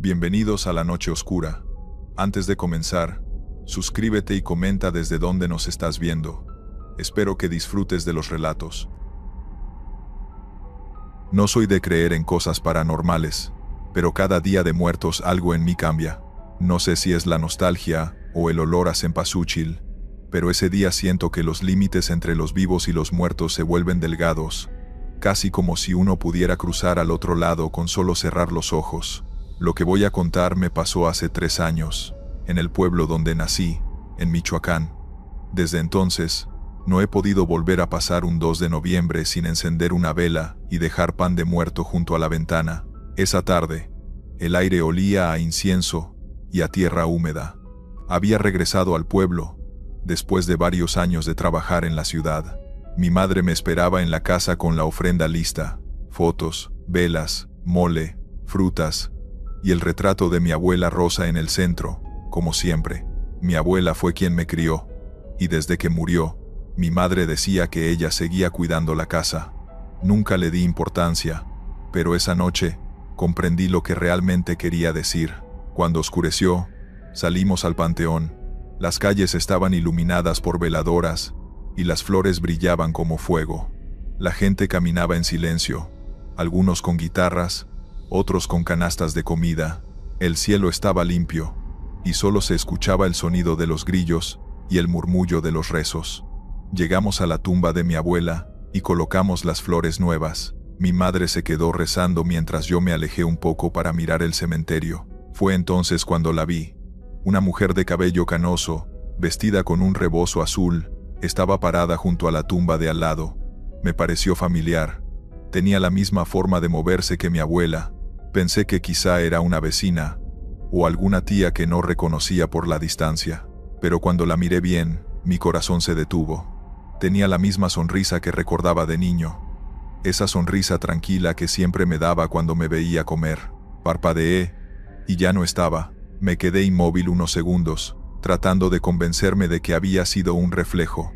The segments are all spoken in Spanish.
Bienvenidos a la noche oscura. Antes de comenzar, suscríbete y comenta desde dónde nos estás viendo. Espero que disfrutes de los relatos. No soy de creer en cosas paranormales, pero cada día de muertos algo en mí cambia. No sé si es la nostalgia o el olor a cempasúchil, pero ese día siento que los límites entre los vivos y los muertos se vuelven delgados, casi como si uno pudiera cruzar al otro lado con solo cerrar los ojos. Lo que voy a contar me pasó hace 3 años, en el pueblo donde nací, en Michoacán. Desde entonces, no he podido volver a pasar un 2 de noviembre sin encender una vela y dejar pan de muerto junto a la ventana. Esa tarde, el aire olía a incienso y a tierra húmeda. Había regresado al pueblo, después de varios años de trabajar en la ciudad. Mi madre me esperaba en la casa con la ofrenda lista, fotos, velas, mole, frutas, y el retrato de mi abuela Rosa en el centro, como siempre. Mi abuela fue quien me crió, y desde que murió, mi madre decía que ella seguía cuidando la casa. Nunca le di importancia, pero esa noche, comprendí lo que realmente quería decir. Cuando oscureció, salimos al panteón. Las calles estaban iluminadas por veladoras, y las flores brillaban como fuego. La gente caminaba en silencio, algunos con guitarras, otros con canastas de comida. El cielo estaba limpio, y solo se escuchaba el sonido de los grillos y el murmullo de los rezos. Llegamos a la tumba de mi abuela, y colocamos las flores nuevas. Mi madre se quedó rezando mientras yo me alejé un poco para mirar el cementerio. Fue entonces cuando la vi. Una mujer de cabello canoso, vestida con un rebozo azul, estaba parada junto a la tumba de al lado. Me pareció familiar. Tenía la misma forma de moverse que mi abuela. Pensé que quizá era una vecina, o alguna tía que no reconocía por la distancia. Pero cuando la miré bien, mi corazón se detuvo. Tenía la misma sonrisa que recordaba de niño. Esa sonrisa tranquila que siempre me daba cuando me veía comer. Parpadeé, y ya no estaba. Me quedé inmóvil unos segundos, tratando de convencerme de que había sido un reflejo,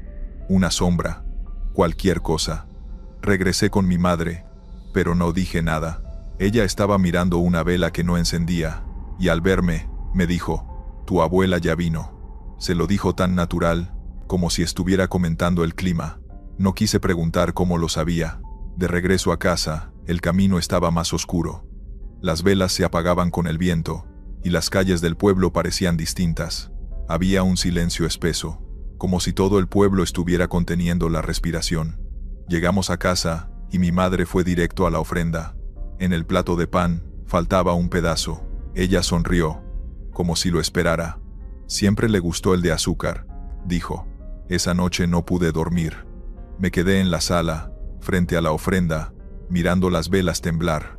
una sombra, cualquier cosa. Regresé con mi madre, pero no dije nada. Ella estaba mirando una vela que no encendía, y al verme, me dijo: «Tu abuela ya vino». Se lo dijo tan natural, como si estuviera comentando el clima. No quise preguntar cómo lo sabía. De regreso a casa, el camino estaba más oscuro. Las velas se apagaban con el viento, y las calles del pueblo parecían distintas. Había un silencio espeso, como si todo el pueblo estuviera conteniendo la respiración. Llegamos a casa, y mi madre fue directo a la ofrenda. En el plato de pan, faltaba un pedazo. Ella sonrió, como si lo esperara. «Siempre le gustó el de azúcar», dijo. Esa noche no pude dormir. Me quedé en la sala, frente a la ofrenda, mirando las velas temblar.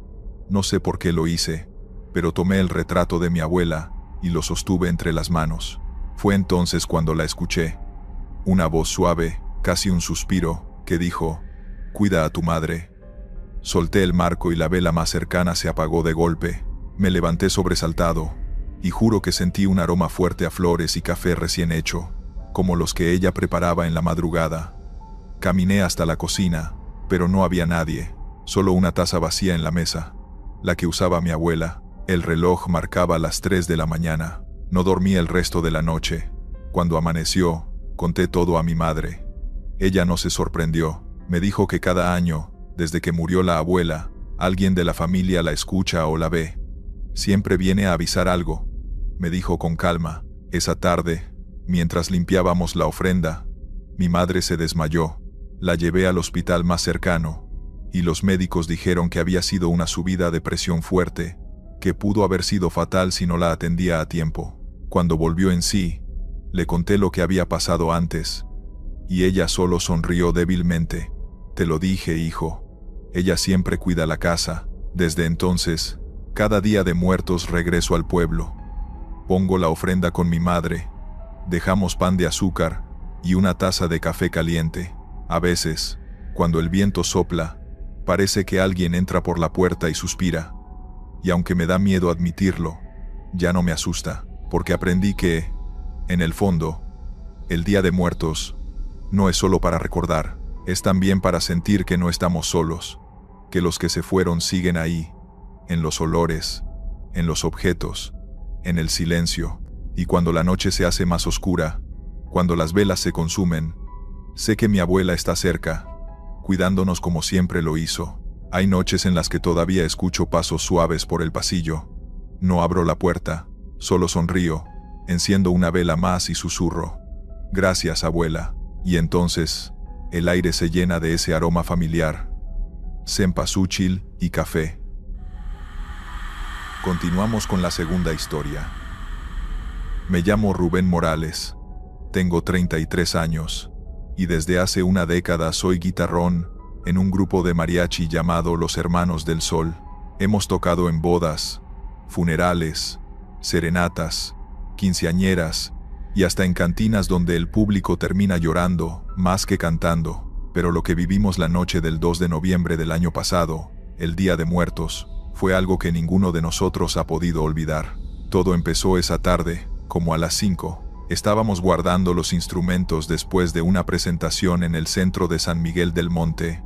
No sé por qué lo hice, pero tomé el retrato de mi abuela y lo sostuve entre las manos. Fue entonces cuando la escuché. Una voz suave, casi un suspiro, que dijo: «Cuida a tu madre». Solté el marco y la vela más cercana se apagó de golpe. Me levanté sobresaltado, y juro que sentí un aroma fuerte a flores y café recién hecho, como los que ella preparaba en la madrugada. Caminé hasta la cocina, pero no había nadie, solo una taza vacía en la mesa, la que usaba mi abuela. El reloj marcaba las 3 de la mañana. No dormí el resto de la noche. Cuando amaneció, conté todo a mi madre. Ella no se sorprendió. Me dijo que cada año, desde que murió la abuela, alguien de la familia la escucha o la ve. Siempre viene a avisar algo, me dijo con calma. Esa tarde, mientras limpiábamos la ofrenda, mi madre se desmayó. La llevé al hospital más cercano, y los médicos dijeron que había sido una subida de presión fuerte, que pudo haber sido fatal si no la atendía a tiempo. Cuando volvió en sí, le conté lo que había pasado antes, y ella solo sonrió débilmente. «Te lo dije, hijo. Ella siempre cuida la casa». Desde entonces, cada día de muertos regreso al pueblo. Pongo la ofrenda con mi madre. Dejamos pan de azúcar y una taza de café caliente. A veces, cuando el viento sopla, parece que alguien entra por la puerta y suspira. Y aunque me da miedo admitirlo, ya no me asusta, porque aprendí que, en el fondo, el Día de Muertos no es solo para recordar, es también para sentir que no estamos solos, que los que se fueron siguen ahí, en los olores, en los objetos, en el silencio, y cuando la noche se hace más oscura, cuando las velas se consumen, sé que mi abuela está cerca, cuidándonos como siempre lo hizo. Hay noches en las que todavía escucho pasos suaves por el pasillo. No abro la puerta, solo sonrío, enciendo una vela más y susurro: «Gracias, abuela». Y entonces, el aire se llena de ese aroma familiar. Cempasúchil y café. Continuamos con la segunda historia. Me llamo Rubén Morales. Tengo 33 años. Y desde hace una década soy guitarrón en un grupo de mariachi llamado Los Hermanos del Sol. Hemos tocado en bodas, funerales, serenatas, quinceañeras y hasta en cantinas donde el público termina llorando más que cantando. Pero lo que vivimos la noche del 2 de noviembre del año pasado, el Día de Muertos, fue algo que ninguno de nosotros ha podido olvidar. Todo empezó esa tarde, como a las 5. Estábamos guardando los instrumentos después de una presentación en el centro de San Miguel del Monte,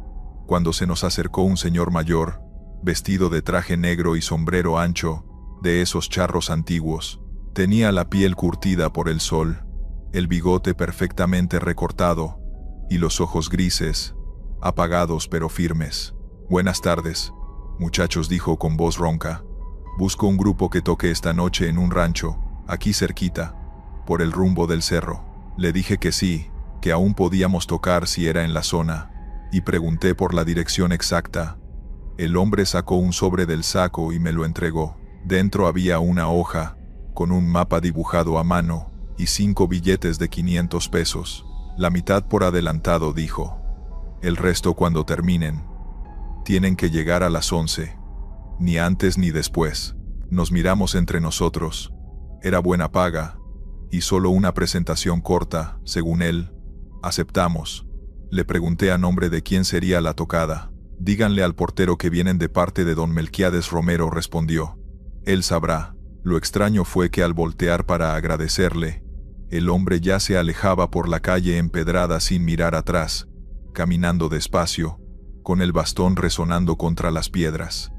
cuando se nos acercó un señor mayor, vestido de traje negro y sombrero ancho, de esos charros antiguos. Tenía la piel curtida por el sol, el bigote perfectamente recortado, y los ojos grises, apagados pero firmes. «Buenas tardes, muchachos», dijo con voz ronca. «Busco un grupo que toque esta noche en un rancho, aquí cerquita, por el rumbo del cerro». Le dije que sí, que aún podíamos tocar si era en la zona, y pregunté por la dirección exacta. El hombre sacó un sobre del saco y me lo entregó. Dentro había una hoja, con un mapa dibujado a mano, y 5 billetes de 500 pesos. «La mitad por adelantado», dijo. «El resto cuando terminen. Tienen que llegar a las 11. Ni antes ni después». Nos miramos entre nosotros. Era buena paga, y solo una presentación corta, según él. Aceptamos. Le pregunté a nombre de quién sería la tocada. «Díganle al portero que vienen de parte de don Melquiades Romero», respondió. «Él sabrá». Lo extraño fue que al voltear para agradecerle, el hombre ya se alejaba por la calle empedrada sin mirar atrás, caminando despacio, con el bastón resonando contra las piedras.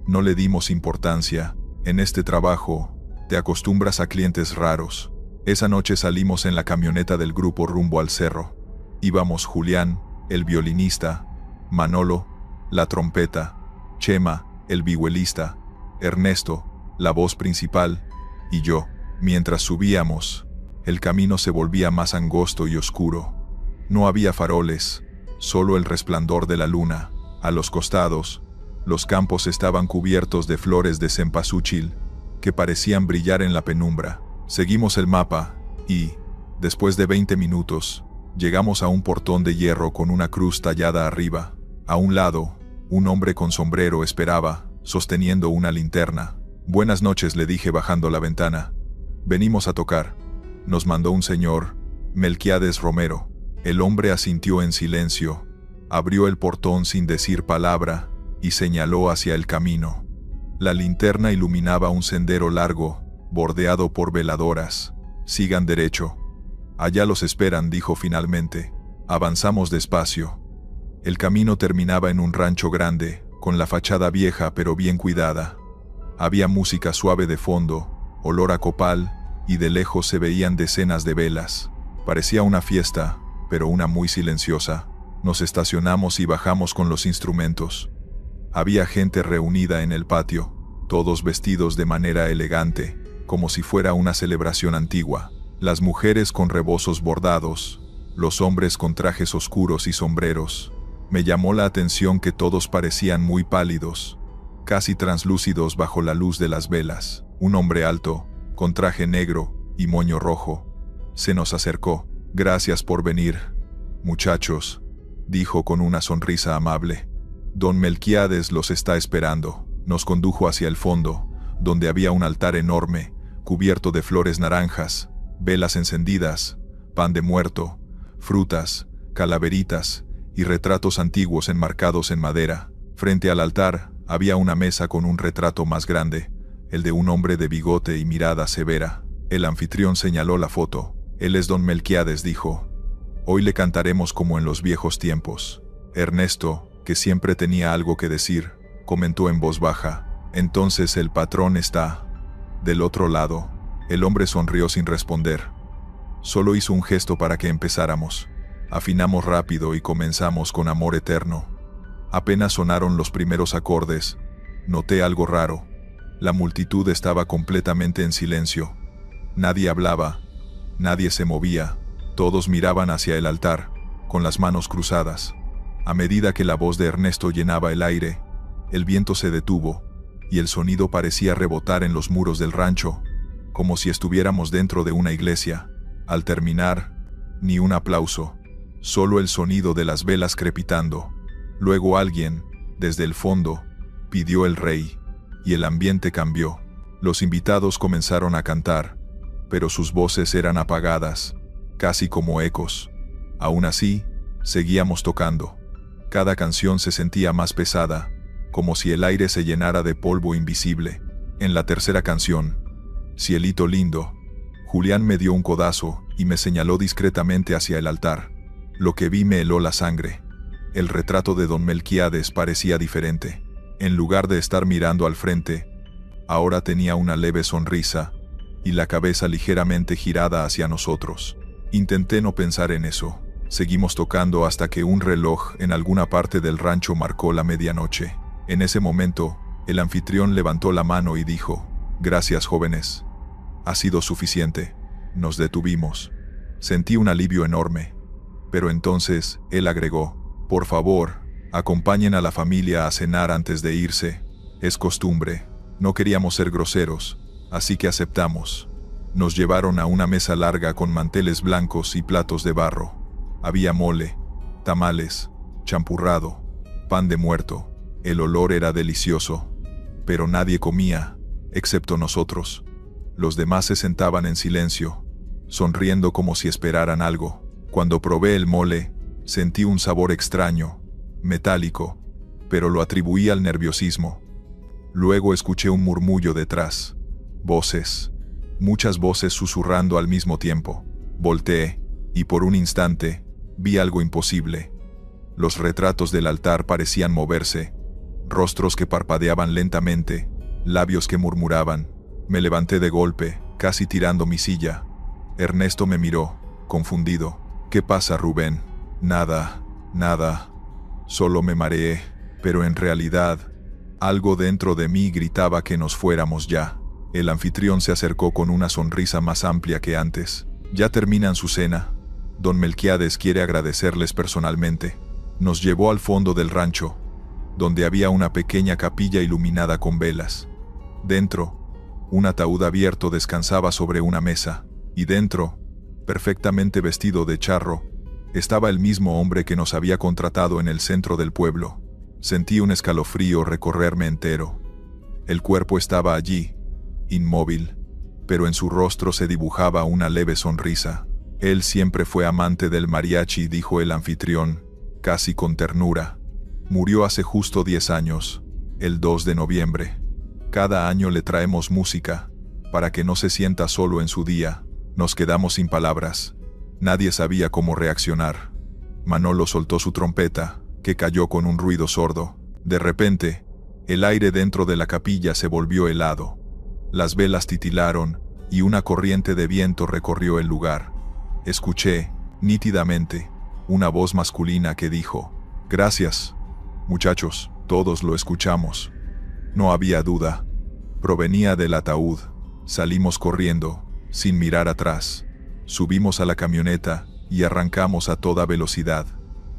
No le dimos importancia. En este trabajo, te acostumbras a clientes raros. Esa noche salimos en la camioneta del grupo rumbo al cerro. Íbamos Julián, el violinista, Manolo, la trompeta, Chema, el vihuelista, Ernesto, la voz principal, y yo. Mientras subíamos, el camino se volvía más angosto y oscuro. No había faroles, solo el resplandor de la luna. A los costados, los campos estaban cubiertos de flores de cempasúchil, que parecían brillar en la penumbra. Seguimos el mapa, y, después de 20 minutos, llegamos a un portón de hierro con una cruz tallada arriba. A un lado, un hombre con sombrero esperaba, sosteniendo una linterna. «Buenas noches», le dije bajando la ventana. «Venimos a tocar. Nos mandó un señor, Melquiades Romero». El hombre asintió en silencio, abrió el portón sin decir palabra, y señaló hacia el camino. La linterna iluminaba un sendero largo, bordeado por veladoras. «Sigan derecho. Allá los esperan», dijo finalmente. Avanzamos despacio. El camino terminaba en un rancho grande, con la fachada vieja pero bien cuidada. Había música suave de fondo, olor a copal, y de lejos se veían decenas de velas. Parecía una fiesta, pero una muy silenciosa. Nos estacionamos y bajamos con los instrumentos. Había gente reunida en el patio, todos vestidos de manera elegante, como si fuera una celebración antigua. Las mujeres con rebozos bordados, los hombres con trajes oscuros y sombreros. Me llamó la atención que todos parecían muy pálidos, casi translúcidos bajo la luz de las velas. Un hombre alto, con traje negro y moño rojo, se nos acercó. «Gracias por venir, muchachos», dijo con una sonrisa amable. «Don Melquiades los está esperando». Nos condujo hacia el fondo, donde había un altar enorme, cubierto de flores naranjas, velas encendidas, pan de muerto, frutas, calaveritas y retratos antiguos enmarcados en madera. Frente al altar había una mesa con un retrato más grande, el de un hombre de bigote y mirada severa. El anfitrión señaló la foto. «Él es don Melquiades», dijo. «Hoy le cantaremos como en los viejos tiempos». Ernesto, que siempre tenía algo que decir, comentó en voz baja: «Entonces el patrón está Del otro lado, el hombre sonrió sin responder. Solo hizo un gesto para que empezáramos. Afinamos rápido y comenzamos con Amor Eterno. Apenas sonaron los primeros acordes, noté algo raro. La multitud estaba completamente en silencio. Nadie hablaba, nadie se movía, todos miraban hacia el altar, con las manos cruzadas. A medida que la voz de Ernesto llenaba el aire, el viento se detuvo, y el sonido parecía rebotar en los muros del rancho, como si estuviéramos dentro de una iglesia. Al terminar, ni un aplauso, solo el sonido de las velas crepitando. Luego alguien, desde el fondo, pidió el rey, y el ambiente cambió. Los invitados comenzaron a cantar, pero sus voces eran apagadas, casi como ecos. Aún así, seguíamos tocando. Cada canción se sentía más pesada, como si el aire se llenara de polvo invisible. En la tercera canción, Cielito lindo, Julián me dio un codazo y me señaló discretamente hacia el altar. Lo que vi me heló la sangre. El retrato de don Melquiades parecía diferente. En lugar de estar mirando al frente, ahora tenía una leve sonrisa y la cabeza ligeramente girada hacia nosotros. Intenté no pensar en eso. Seguimos tocando hasta que un reloj en alguna parte del rancho marcó la medianoche. En ese momento, el anfitrión levantó la mano y dijo: «Gracias, jóvenes. Ha sido suficiente». Nos detuvimos. Sentí un alivio enorme. Pero entonces, él agregó: «Por favor, acompañen a la familia a cenar antes de irse. Es costumbre». No queríamos ser groseros, así que aceptamos. Nos llevaron a una mesa larga con manteles blancos y platos de barro. Había mole, tamales, champurrado, pan de muerto. El olor era delicioso, pero nadie comía, excepto nosotros. Los demás se sentaban en silencio, sonriendo como si esperaran algo. Cuando probé el mole, sentí un sabor extraño, metálico, pero lo atribuí al nerviosismo. Luego escuché un murmullo detrás. Voces. Muchas voces susurrando al mismo tiempo. Volteé, y por un instante, vi algo imposible. Los retratos del altar parecían moverse, rostros que parpadeaban lentamente, labios que murmuraban. Me levanté de golpe, casi tirando mi silla. Ernesto me miró, confundido. «¿Qué pasa, Rubén?» «Nada, nada. Solo me mareé», pero en realidad, algo dentro de mí gritaba que nos fuéramos ya. El anfitrión se acercó con una sonrisa más amplia que antes. «Ya terminan su cena. Don Melquiades quiere agradecerles personalmente». Nos llevó al fondo del rancho, donde había una pequeña capilla iluminada con velas. Dentro, un ataúd abierto descansaba sobre una mesa, y dentro, perfectamente vestido de charro, estaba el mismo hombre que nos había contratado en el centro del pueblo. Sentí un escalofrío recorrerme entero. El cuerpo estaba allí, inmóvil, pero en su rostro se dibujaba una leve sonrisa. «Él siempre fue amante del mariachi», dijo el anfitrión, casi con ternura. «Murió hace justo 10 años, el 2 de noviembre. Cada año le traemos música, para que no se sienta solo en su día». Nos quedamos sin palabras. Nadie sabía cómo reaccionar. Manolo soltó su trompeta, que cayó con un ruido sordo. De repente, el aire dentro de la capilla se volvió helado. Las velas titilaron, y una corriente de viento recorrió el lugar. Escuché, nítidamente, una voz masculina que dijo: «Gracias, muchachos». Todos lo escuchamos. No había duda. Provenía del ataúd. Salimos corriendo, sin mirar atrás. Subimos a la camioneta y arrancamos a toda velocidad.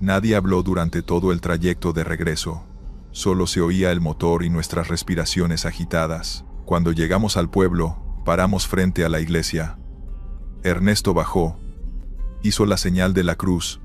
Nadie habló durante todo el trayecto de regreso. Solo se oía el motor y nuestras respiraciones agitadas. Cuando llegamos al pueblo, paramos frente a la iglesia. Ernesto bajó, hizo la señal de la cruz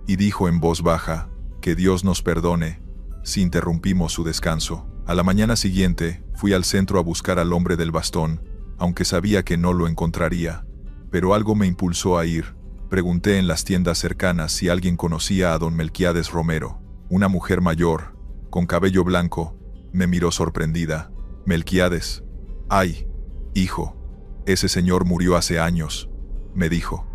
y dijo en voz baja: «Que Dios nos perdone», si interrumpimos su descanso. A la mañana siguiente, fui al centro a buscar al hombre del bastón, aunque sabía que no lo encontraría. Pero algo me impulsó a ir. Pregunté en las tiendas cercanas si alguien conocía a don Melquiades Romero. Una mujer mayor, con cabello blanco, me miró sorprendida. «Melquiades. Ay, hijo, ese señor murió hace años», me dijo.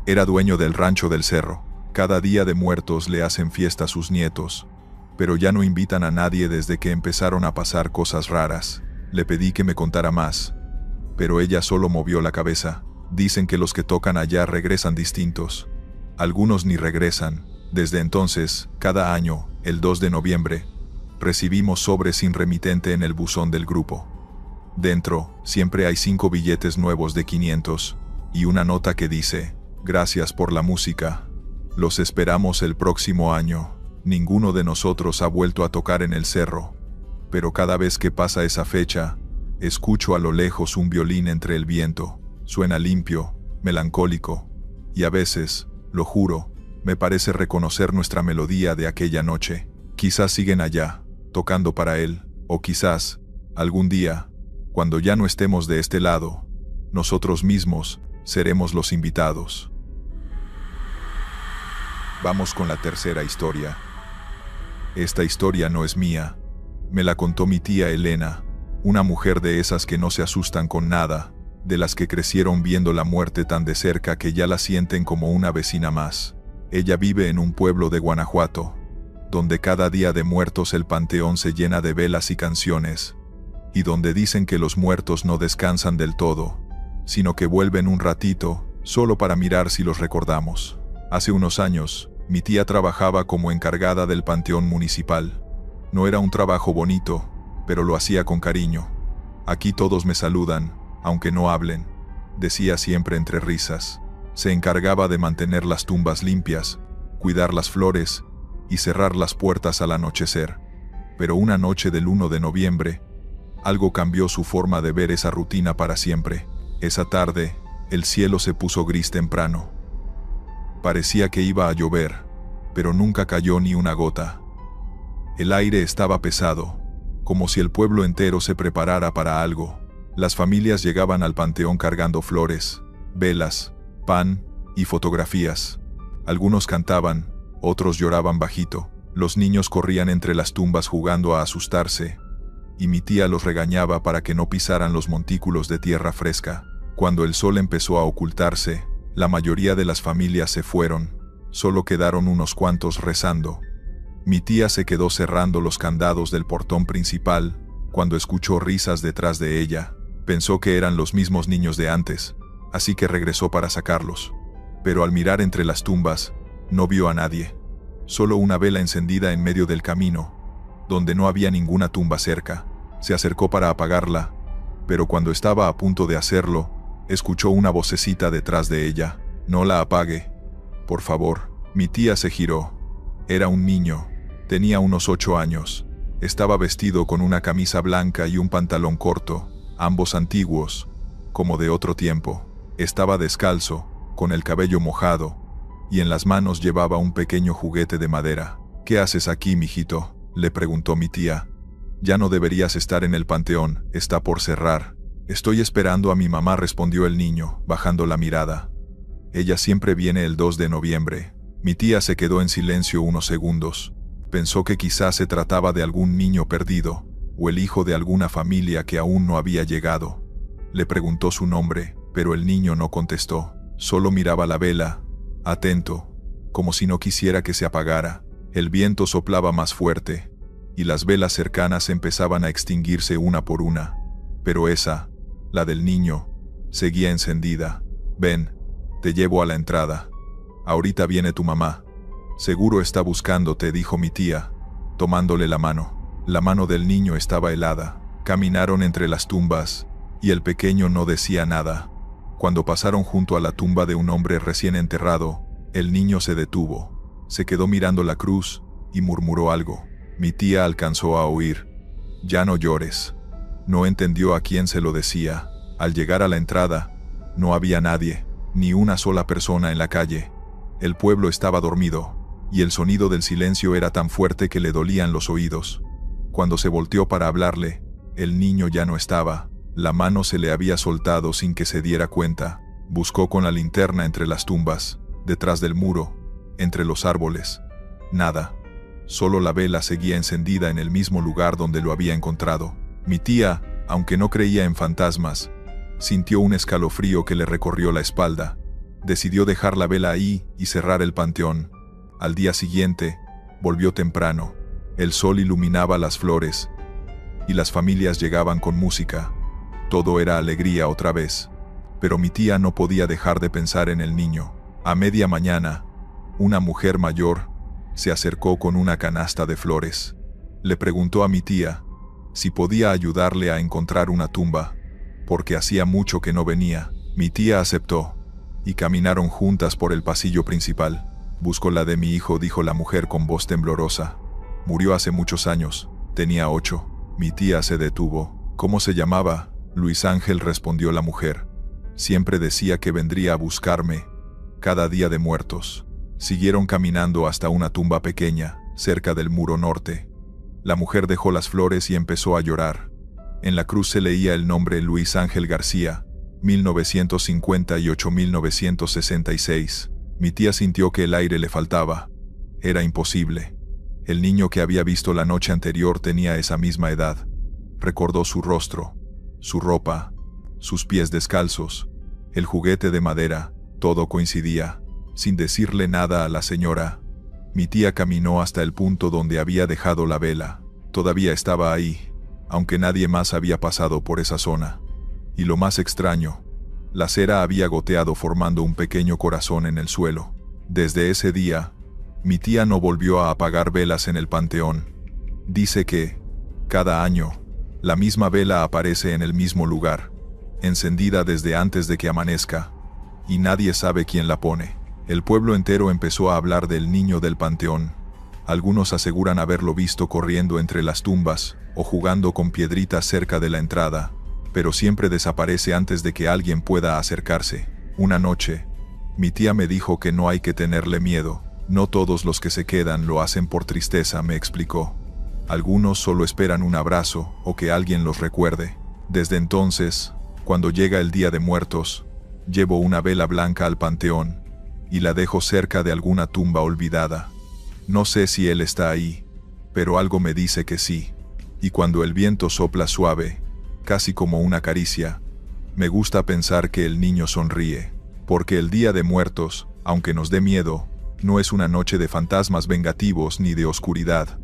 «Era dueño del rancho del cerro. Cada día de muertos le hacen fiesta a sus nietos, pero ya no invitan a nadie desde que empezaron a pasar cosas raras». Le pedí que me contara más. pero ella solo movió la cabeza. Dicen que los que tocan allá regresan distintos. Algunos ni regresan. Desde entonces, cada año, el 2 de noviembre, recibimos sobres sin remitente en el buzón del grupo. Dentro, siempre hay 5 billetes nuevos de 500, y una nota que dice: gracias por la música. Los esperamos el próximo año. Ninguno de nosotros ha vuelto a tocar en el cerro, pero cada vez que pasa esa fecha, escucho a lo lejos un violín entre el viento. Suena limpio, melancólico, y a veces, lo juro, me parece reconocer nuestra melodía de aquella noche. Quizás siguen allá, tocando para él, o quizás, algún día, cuando ya no estemos de este lado, nosotros mismos seremos los invitados. Vamos con la tercera historia. Esta historia no es mía. Me la contó mi tía Elena, una mujer de esas que no se asustan con nada, de las que crecieron viendo la muerte tan de cerca que ya la sienten como una vecina más. Ella vive en un pueblo de Guanajuato, donde cada día de muertos el panteón se llena de velas y canciones, y donde dicen que los muertos no descansan del todo, sino que vuelven un ratito, solo para mirar si los recordamos. Hace unos años, mi tía trabajaba como encargada del panteón municipal. No era un trabajo bonito, pero lo hacía con cariño. Aquí todos me saludan, aunque no hablen, decía siempre entre risas. Se encargaba de mantener las tumbas limpias, cuidar las flores y cerrar las puertas al anochecer. Pero una noche del 1 de noviembre, algo cambió su forma de ver esa rutina para siempre. Esa tarde, el cielo se puso gris temprano. Parecía que iba a llover, pero nunca cayó ni una gota. El aire estaba pesado, como si el pueblo entero se preparara para algo. Las familias llegaban al panteón cargando flores, velas, pan y fotografías. Algunos cantaban, otros lloraban bajito. Los niños corrían entre las tumbas jugando a asustarse, y mi tía los regañaba para que no pisaran los montículos de tierra fresca. Cuando el sol empezó a ocultarse, la mayoría de las familias se fueron. Solo quedaron unos cuantos rezando. Mi tía se quedó cerrando los candados del portón principal, cuando escuchó risas detrás de ella. Pensó que eran los mismos niños de antes, así que regresó para sacarlos. Pero al mirar entre las tumbas, no vio a nadie. Solo una vela encendida en medio del camino, donde no había ninguna tumba cerca. Se acercó para apagarla, pero cuando estaba a punto de hacerlo, escuchó una vocecita detrás de ella: no la apague, por favor. Mi tía se giró. Era un niño. Tenía unos 8 años. Estaba vestido con una camisa blanca y un pantalón corto, ambos antiguos, como de otro tiempo. Estaba descalzo, con el cabello mojado, y en las manos llevaba un pequeño juguete de madera. ¿Qué haces aquí, mijito?, le preguntó mi tía. Ya no deberías estar en el panteón, está por cerrar. Estoy esperando a mi mamá, respondió el niño, bajando la mirada. Ella siempre viene el 2 de noviembre. Mi tía se quedó en silencio unos segundos. Pensó que quizás se trataba de algún niño perdido, o el hijo de alguna familia que aún no había llegado. Le preguntó su nombre, pero el niño no contestó. Solo miraba la vela, atento, como si no quisiera que se apagara. El viento soplaba más fuerte, y las velas cercanas empezaban a extinguirse una por una. Pero esa, la del niño, seguía encendida. Ven, te llevo a la entrada. Ahorita viene tu mamá. Seguro está buscándote, dijo mi tía, tomándole la mano. La mano del niño estaba helada. Caminaron entre las tumbas, y el pequeño no decía nada. Cuando pasaron junto a la tumba de un hombre recién enterrado, el niño se detuvo. Se quedó mirando la cruz, y murmuró algo. Mi tía alcanzó a oír: ya no llores. No entendió a quién se lo decía. Al llegar a la entrada, no había nadie, ni una sola persona en la calle. El pueblo estaba dormido, y el sonido del silencio era tan fuerte que le dolían los oídos. Cuando se volteó para hablarle, el niño ya no estaba. La mano se le había soltado sin que se diera cuenta. Buscó con la linterna entre las tumbas, detrás del muro, entre los árboles. Nada. Solo la vela seguía encendida en el mismo lugar donde lo había encontrado. Mi tía, aunque no creía en fantasmas, sintió un escalofrío que le recorrió la espalda. Decidió dejar la vela ahí y cerrar el panteón. Al día siguiente, volvió temprano. El sol iluminaba las flores, y las familias llegaban con música. Todo era alegría otra vez. Pero mi tía no podía dejar de pensar en el niño. A media mañana, una mujer mayor se acercó con una canasta de flores. Le preguntó a mi tía si podía ayudarle a encontrar una tumba, porque hacía mucho que no venía. Mi tía aceptó, y caminaron juntas por el pasillo principal. Busco la de mi hijo, dijo la mujer con voz temblorosa. Murió hace muchos años, tenía 8. Mi tía se detuvo. ¿Cómo se llamaba? Luis Ángel, respondió la mujer. Siempre decía que vendría a buscarme cada día de muertos. Siguieron caminando hasta una tumba pequeña, cerca del muro norte. La mujer dejó las flores y empezó a llorar. En la cruz se leía el nombre Luis Ángel García, 1958-1966. Mi tía sintió que el aire le faltaba. Era imposible. El niño que había visto la noche anterior tenía esa misma edad. Recordó su rostro, su ropa, sus pies descalzos, el juguete de madera, todo coincidía. Sin decirle nada a la señora, mi tía caminó hasta el punto donde había dejado la vela. Todavía estaba ahí, aunque nadie más había pasado por esa zona. Y lo más extraño, la cera había goteado formando un pequeño corazón en el suelo. Desde ese día, mi tía no volvió a apagar velas en el panteón. Dice que, cada año, la misma vela aparece en el mismo lugar, encendida desde antes de que amanezca, y nadie sabe quién la pone. El pueblo entero empezó a hablar del niño del panteón. Algunos aseguran haberlo visto corriendo entre las tumbas o jugando con piedritas cerca de la entrada, pero siempre desaparece antes de que alguien pueda acercarse. Una noche, mi tía me dijo que no hay que tenerle miedo. No todos los que se quedan lo hacen por tristeza, me explicó. Algunos solo esperan un abrazo o que alguien los recuerde. Desde entonces, cuando llega el Día de Muertos, llevo una vela blanca al panteón y la dejo cerca de alguna tumba olvidada. No sé si él está ahí, pero algo me dice que sí. Y cuando el viento sopla suave, casi como una caricia, me gusta pensar que el niño sonríe, porque el Día de Muertos, aunque nos dé miedo, no es una noche de fantasmas vengativos ni de oscuridad.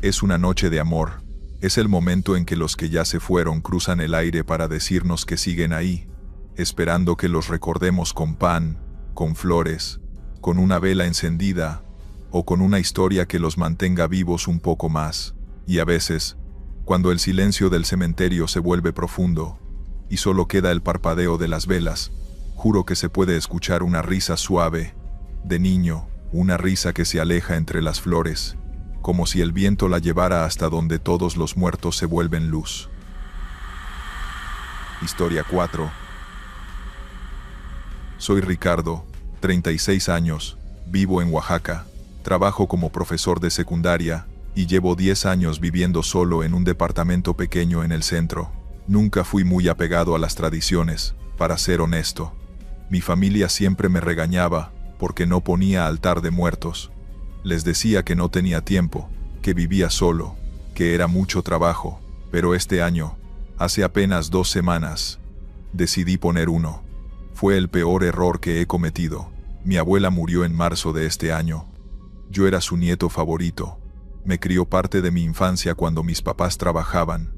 Es una noche de amor. Es el momento en que los que ya se fueron cruzan el aire para decirnos que siguen ahí, esperando que los recordemos con pan, con flores, con una vela encendida, o con una historia que los mantenga vivos un poco más. Y a veces, cuando el silencio del cementerio se vuelve profundo, y solo queda el parpadeo de las velas, juro que se puede escuchar una risa suave, de niño, una risa que se aleja entre las flores, como si el viento la llevara hasta donde todos los muertos se vuelven luz. Historia 4. Soy Ricardo, 36 años, vivo en Oaxaca, trabajo como profesor de secundaria y llevo 10 años viviendo solo en un departamento pequeño en el centro. Nunca fui muy apegado a las tradiciones, para ser honesto. Mi familia siempre me regañaba porque no ponía altar de muertos. Les decía que no tenía tiempo, que vivía solo, que era mucho trabajo, pero este año, hace apenas 2 semanas, decidí poner uno. Fue el peor error que he cometido. Mi abuela murió en marzo de este año. Yo era su nieto favorito. Me crió parte de mi infancia cuando mis papás trabajaban.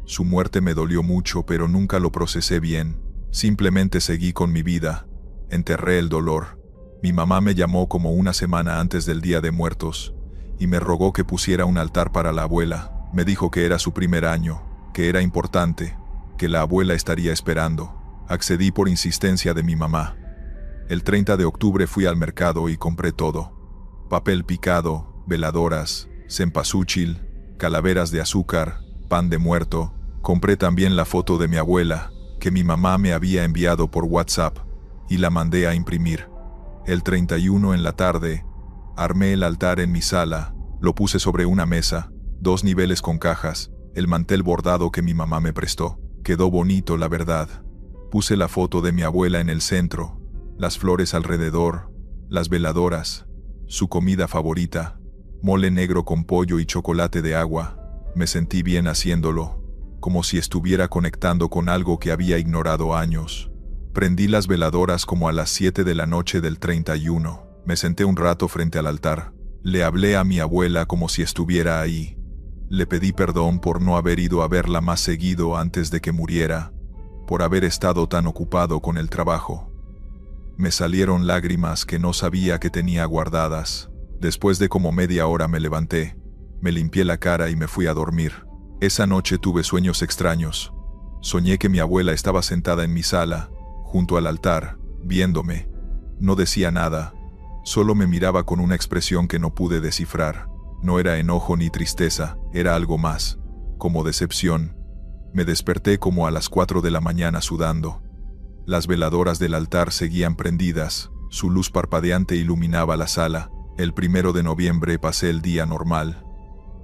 Su muerte me dolió mucho, pero nunca lo procesé bien. Simplemente seguí con mi vida. Enterré el dolor. Mi mamá me llamó como una semana antes del Día de Muertos y me rogó que pusiera un altar para la abuela. Me dijo que era su primer año, que era importante, que la abuela estaría esperando. Accedí por insistencia de mi mamá. El 30 de octubre fui al mercado y compré todo. Papel picado, veladoras, cempasúchil, calaveras de azúcar, pan de muerto. Compré también la foto de mi abuela, que mi mamá me había enviado por WhatsApp, y la mandé a imprimir. El 31 en la tarde, armé el altar en mi sala, lo puse sobre una mesa, 2 niveles con cajas, el mantel bordado que mi mamá me prestó. Quedó bonito, la verdad. Puse la foto de mi abuela en el centro, las flores alrededor, las veladoras, su comida favorita, mole negro con pollo y chocolate de agua. Me sentí bien haciéndolo, como si estuviera conectando con algo que había ignorado años. Prendí las veladoras como a las 7 de la noche del 31. Me senté un rato frente al altar. Le hablé a mi abuela como si estuviera ahí. Le pedí perdón por no haber ido a verla más seguido antes de que muriera. por haber estado tan ocupado con el trabajo. Me salieron lágrimas que no sabía que tenía guardadas. Después de como media hora me levanté, me limpié la cara y me fui a dormir. Esa noche tuve sueños extraños. Soñé que mi abuela estaba sentada en mi sala, junto al altar, viéndome. No decía nada, solo me miraba con una expresión que no pude descifrar. No era enojo ni tristeza, era algo más, como decepción. Me desperté como a las 4 de la mañana sudando. Las veladoras del altar seguían prendidas, su luz parpadeante iluminaba la sala. El 1 de noviembre pasé el día normal.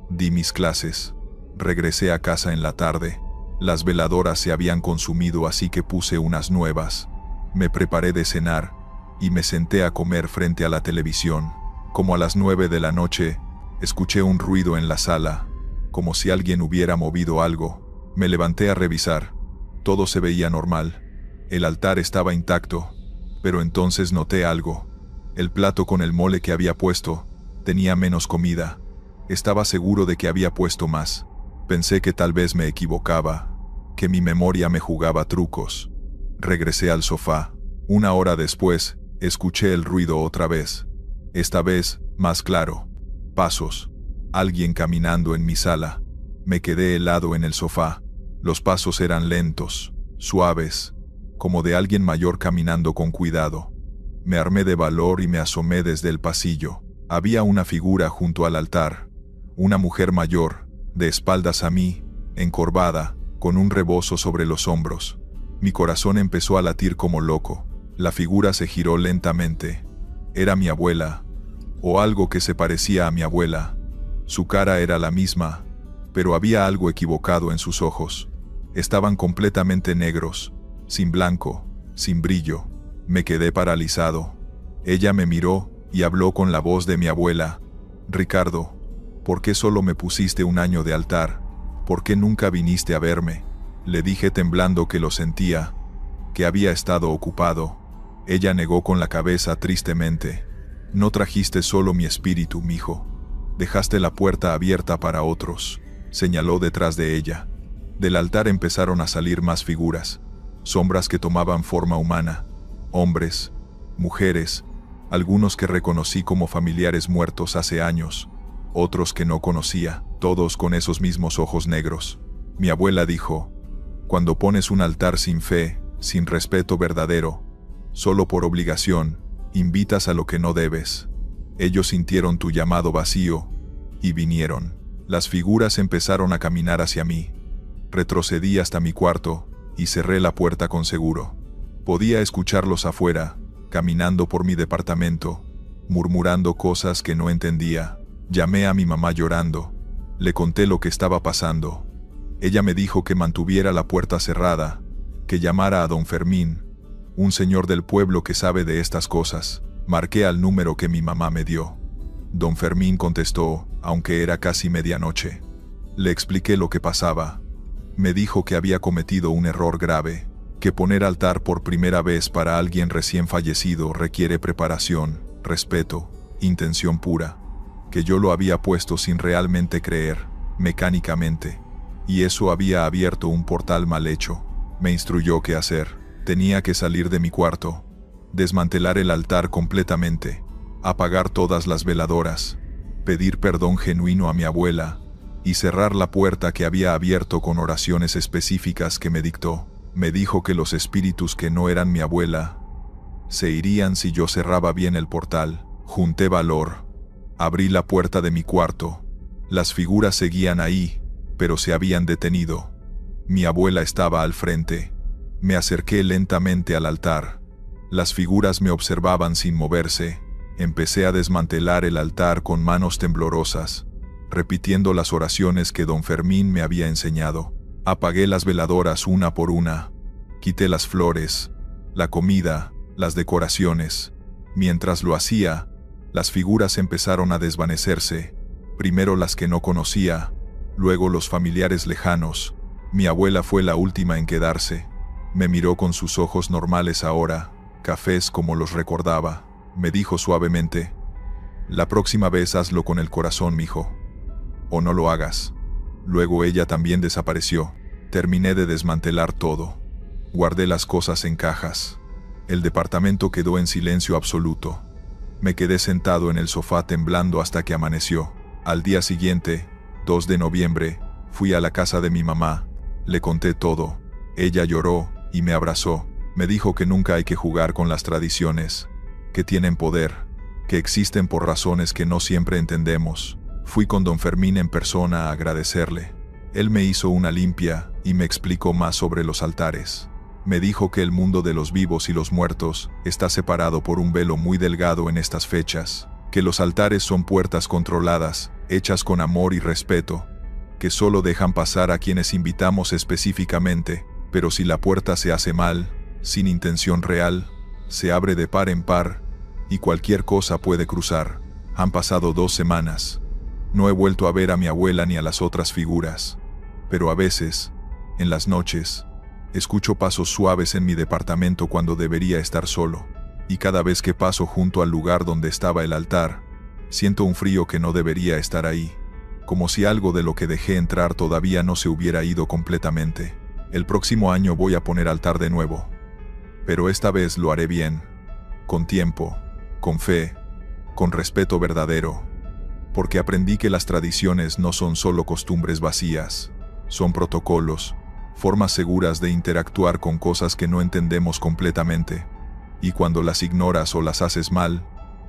Di mis clases. Regresé a casa en la tarde. Las veladoras se habían consumido, así que puse unas nuevas. Me preparé de cenar y me senté a comer frente a la televisión. Como a las 9 de la noche, escuché un ruido en la sala, como si alguien hubiera movido algo. Me levanté a revisar. Todo se veía normal. El altar estaba intacto, pero entonces noté algo. El plato con el mole que había puesto tenía menos comida. Estaba seguro de que había puesto más. Pensé que tal vez me equivocaba, que mi memoria me jugaba trucos. Regresé al sofá. 1 hora después, escuché el ruido otra vez. Esta vez, más claro. Pasos. Alguien caminando en mi sala. Me quedé helado en el sofá. Los pasos eran lentos, suaves, como de alguien mayor caminando con cuidado. Me armé de valor y me asomé desde el pasillo. Había una figura junto al altar. Una mujer mayor, de espaldas a mí, encorvada, con un rebozo sobre los hombros. Mi corazón empezó a latir como loco. La figura se giró lentamente. Era mi abuela, o algo que se parecía a mi abuela. Su cara era la misma, pero había algo equivocado en sus ojos. Estaban completamente negros, sin blanco, sin brillo. Me quedé paralizado. Ella me miró y habló con la voz de mi abuela. «Ricardo, ¿por qué solo me pusiste 1 año de altar? ¿Por qué nunca viniste a verme?». Le dije temblando que lo sentía, que había estado ocupado. Ella negó con la cabeza tristemente. «No trajiste solo mi espíritu, mijo. Dejaste la puerta abierta para otros», señaló detrás de ella. Del altar empezaron a salir más figuras, sombras que tomaban forma humana, hombres, mujeres, algunos que reconocí como familiares muertos hace años, otros que no conocía, todos con esos mismos ojos negros. Mi abuela dijo: «Cuando pones un altar sin fe, sin respeto verdadero, solo por obligación, invitas a lo que no debes». Ellos sintieron tu llamado vacío y vinieron. Las figuras empezaron a caminar hacia mí. Retrocedí hasta mi cuarto y cerré la puerta con seguro. Podía escucharlos afuera, caminando por mi departamento, murmurando cosas que no entendía. Llamé a mi mamá llorando. Le conté lo que estaba pasando. Ella me dijo que mantuviera la puerta cerrada, que llamara a don Fermín, un señor del pueblo que sabe de estas cosas. Marqué al número que mi mamá me dio. Don Fermín contestó, aunque era casi medianoche. Le expliqué lo que pasaba. Me dijo que había cometido un error grave, que poner altar por primera vez para alguien recién fallecido requiere preparación, respeto, intención pura, que yo lo había puesto sin realmente creer, mecánicamente, y eso había abierto un portal mal hecho. Me instruyó qué hacer. Tenía que salir de mi cuarto, desmantelar el altar completamente, apagar todas las veladoras, pedir perdón genuino a mi abuela y cerrar la puerta que había abierto con oraciones específicas que me dictó. Me dijo que los espíritus que no eran mi abuela se irían si yo cerraba bien el portal. Junté valor. Abrí la puerta de mi cuarto. Las figuras seguían ahí, pero se habían detenido. Mi abuela estaba al frente. Me acerqué lentamente al altar. Las figuras me observaban sin moverse. Empecé a desmantelar el altar con manos temblorosas, repitiendo las oraciones que don Fermín me había enseñado. Apagué las veladoras una por una. Quité las flores, la comida, las decoraciones. Mientras lo hacía, las figuras empezaron a desvanecerse. Primero las que no conocía, luego los familiares lejanos. Mi abuela fue la última en quedarse. Me miró con sus ojos normales ahora, cafés como los recordaba. Me dijo suavemente: «La próxima vez hazlo con el corazón, mijo. O no lo hagas». Luego ella también desapareció. Terminé de desmantelar todo. Guardé las cosas en cajas. El departamento quedó en silencio absoluto. Me quedé sentado en el sofá temblando hasta que amaneció. Al día siguiente, 2 de noviembre, fui a la casa de mi mamá. Le conté todo. Ella lloró y me abrazó. Me dijo que nunca hay que jugar con las tradiciones, que tienen poder, que existen por razones que no siempre entendemos. Fui con don Fermín en persona a agradecerle. Él me hizo una limpia y me explicó más sobre los altares. Me dijo que el mundo de los vivos y los muertos está separado por un velo muy delgado en estas fechas, que los altares son puertas controladas, hechas con amor y respeto, que solo dejan pasar a quienes invitamos específicamente, pero si la puerta se hace mal, sin intención real, se abre de par en par, y cualquier cosa puede cruzar. Han pasado 2 semanas. No he vuelto a ver a mi abuela ni a las otras figuras, pero a veces, en las noches, escucho pasos suaves en mi departamento cuando debería estar solo, y cada vez que paso junto al lugar donde estaba el altar, siento un frío que no debería estar ahí, como si algo de lo que dejé entrar todavía no se hubiera ido completamente. El próximo año voy a poner altar de nuevo, pero esta vez lo haré bien, con tiempo, con fe, con respeto verdadero, porque aprendí que las tradiciones no son solo costumbres vacías, son protocolos, formas seguras de interactuar con cosas que no entendemos completamente, y cuando las ignoras o las haces mal,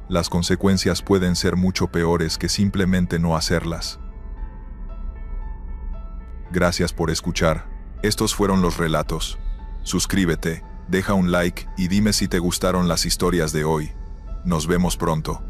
las consecuencias pueden ser mucho peores que simplemente no hacerlas. Gracias por escuchar. Estos fueron los relatos. Suscríbete, deja un like y dime si te gustaron las historias de hoy. Nos vemos pronto.